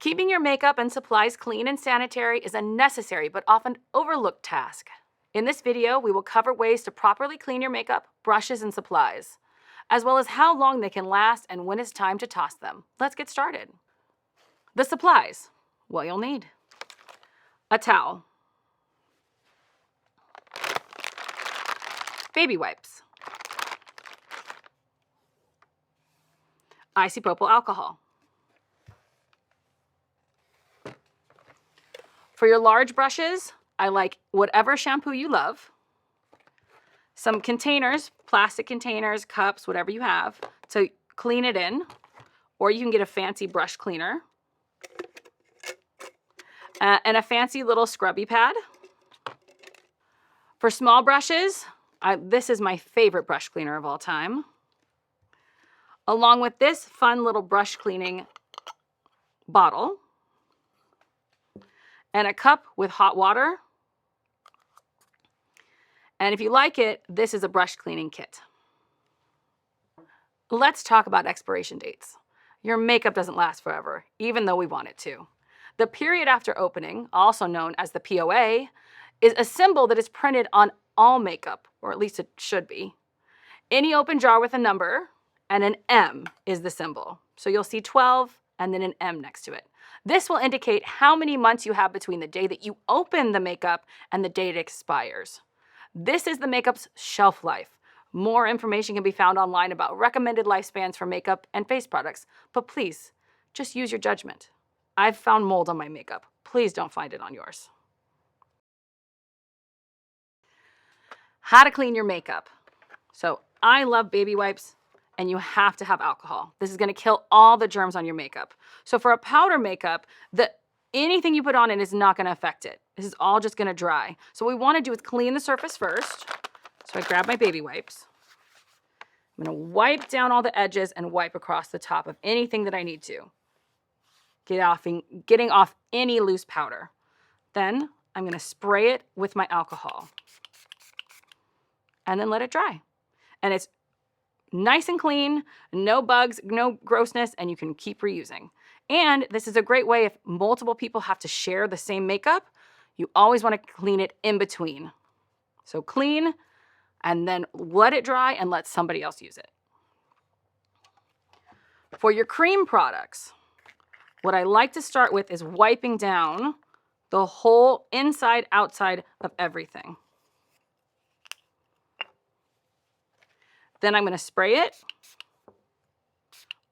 Keeping your makeup and supplies clean and sanitary is a necessary but often overlooked task. In this video, we will cover ways to properly clean your makeup, brushes, and supplies, as well as how long they can last and when it's time to toss them. Let's get started. The supplies. What you'll need: a towel, baby wipes, isopropyl alcohol. For your large brushes, I like whatever shampoo you love, some containers, plastic containers, cups, whatever you have to clean it in, or you can get a fancy brush cleaner, and a fancy little scrubby pad. For small brushes, this is my favorite brush cleaner of all time, along with this fun little brush cleaning bottle, and a cup with hot water. And if you like it, this is a brush cleaning kit. Let's talk about expiration dates. Your makeup doesn't last forever, even though we want it to. The period after opening, also known as the POA, is a symbol that is printed on all makeup, or at least it should be. Any open jar with a number and an M is the symbol. So you'll see 12 and then an M next to it. This will indicate how many months you have between the day that you open the makeup and the day it expires. This is the makeup's shelf life. More information can be found online about recommended lifespans for makeup and face products, but please, just use your judgment. I've found mold on my makeup. Please don't find it on yours. How to clean your makeup. So I love baby wipes, and you have to have alcohol. This is gonna kill all the germs on your makeup. So for a powder makeup, anything you put on it is not gonna affect it. This is all just gonna dry. So what we wanna do is clean the surface first. So I grab my baby wipes. I'm gonna wipe down all the edges and wipe across the top of anything that I need to. Getting off any loose powder. Then I'm gonna spray it with my alcohol and then let it dry. And it's nice and clean, no bugs, no grossness, and you can keep reusing. And this is a great way if multiple people have to share the same makeup, you always wanna clean it in between. So clean and then let it dry and let somebody else use it. For your cream products, what I like to start with is wiping down the whole inside, outside of everything. Then I'm gonna spray it,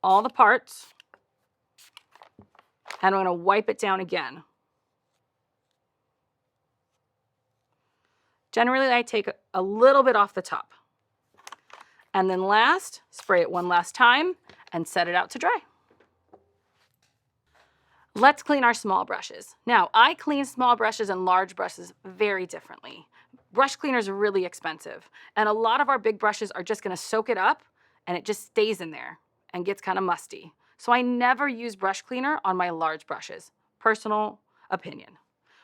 all the parts, and I'm gonna wipe it down again. Generally, I take a little bit off the top. And then last, spray it one last time and set it out to dry. Let's clean our small brushes. Now, I clean small brushes and large brushes very differently. Brush cleaners are really expensive, and a lot of our big brushes are just gonna soak it up and it just stays in there and gets kind of musty. So I never use brush cleaner on my large brushes. Personal opinion.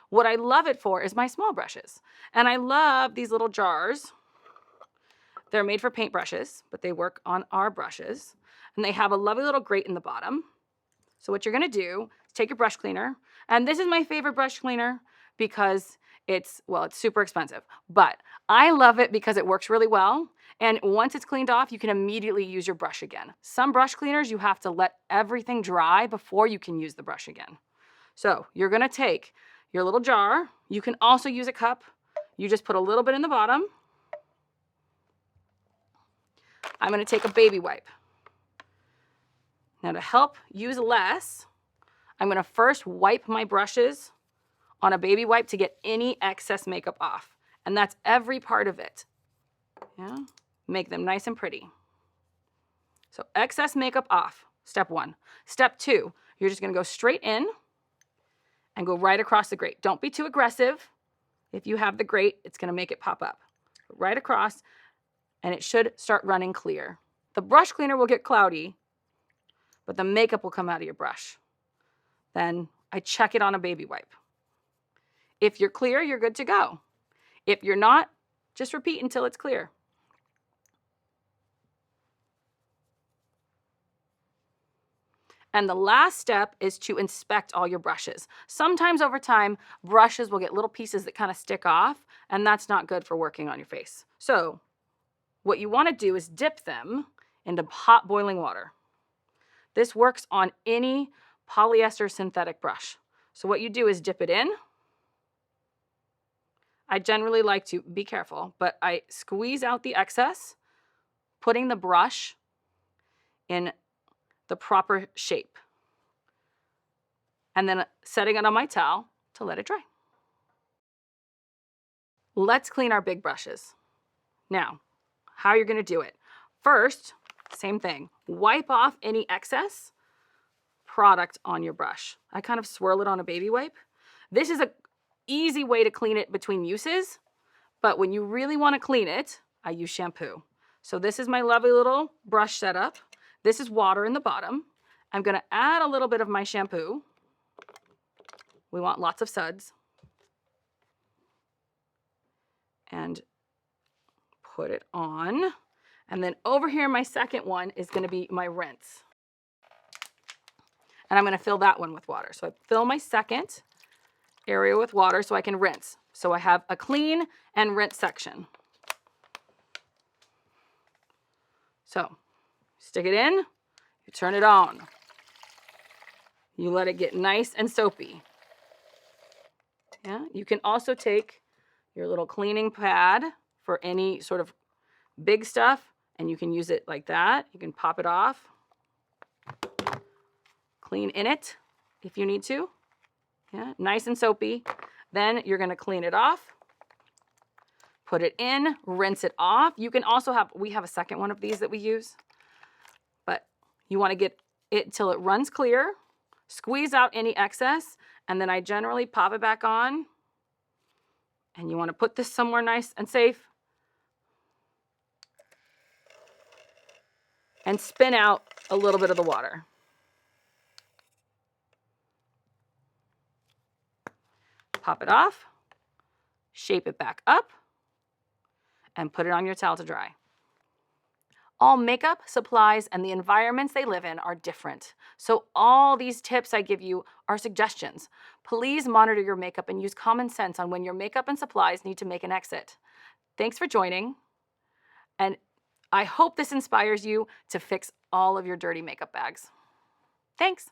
What I love it for is my small brushes. And I love these little jars. They're made for paint brushes, but they work on our brushes. And they have a lovely little grate in the bottom. So what you're gonna do is take your brush cleaner, and this is my favorite brush cleaner because it's super expensive, but I love it because it works really well. And once it's cleaned off, you can immediately use your brush again. Some brush cleaners, you have to let everything dry before you can use the brush again. So you're gonna take your little jar. You can also use a cup. You just put a little bit in the bottom. I'm gonna take a baby wipe. Now to help use less, I'm gonna first wipe my brushes on a baby wipe to get any excess makeup off. And that's every part of it. Yeah? Make them nice and pretty. So excess makeup off, step one. Step two, you're just gonna go straight in and go right across the grate. Don't be too aggressive. If you have the grate, it's gonna make it pop up. Right across, and it should start running clear. The brush cleaner will get cloudy, but the makeup will come out of your brush. Then I check it on a baby wipe. If you're clear, you're good to go. If you're not, just repeat until it's clear. And the last step is to inspect all your brushes. Sometimes over time, brushes will get little pieces that kind of stick off, and that's not good for working on your face. So what you want to do is dip them into hot boiling water. This works on any polyester synthetic brush. So what you do is dip it in. I generally like to be careful, but I squeeze out the excess, putting the brush in the proper shape, and then setting it on my towel to let it dry. Let's clean our big brushes. Now, how you're gonna do it. First, same thing, wipe off any excess product on your brush. I kind of swirl it on a baby wipe. This is an easy way to clean it between uses, but when you really wanna clean it, I use shampoo. So this is my lovely little brush setup. This is water in the bottom. I'm gonna add a little bit of my shampoo. We want lots of suds. And put it on. And then over here, my second one is gonna be my rinse. And I'm gonna fill that one with water. So I fill my second area with water so I can rinse. So I have a clean and rinse section. So stick it in, you turn it on. You let it get nice and soapy. Yeah, you can also take your little cleaning pad for any sort of big stuff, and you can use it like that. You can pop it off, clean in it if you need to. Yeah, nice and soapy. Then you're gonna clean it off, put it in, rinse it off. You can also have, we have a second one of these that we use, but you wanna get it till it runs clear, squeeze out any excess, and then I generally pop it back on. And you wanna put this somewhere nice and safe. And spin out a little bit of the water. Pop it off, shape it back up, and put it on your towel to dry. All makeup, supplies, and the environments they live in are different. So all these tips I give you are suggestions. Please monitor your makeup and use common sense on when your makeup and supplies need to make an exit. Thanks for joining, and I hope this inspires you to fix all of your dirty makeup bags. Thanks.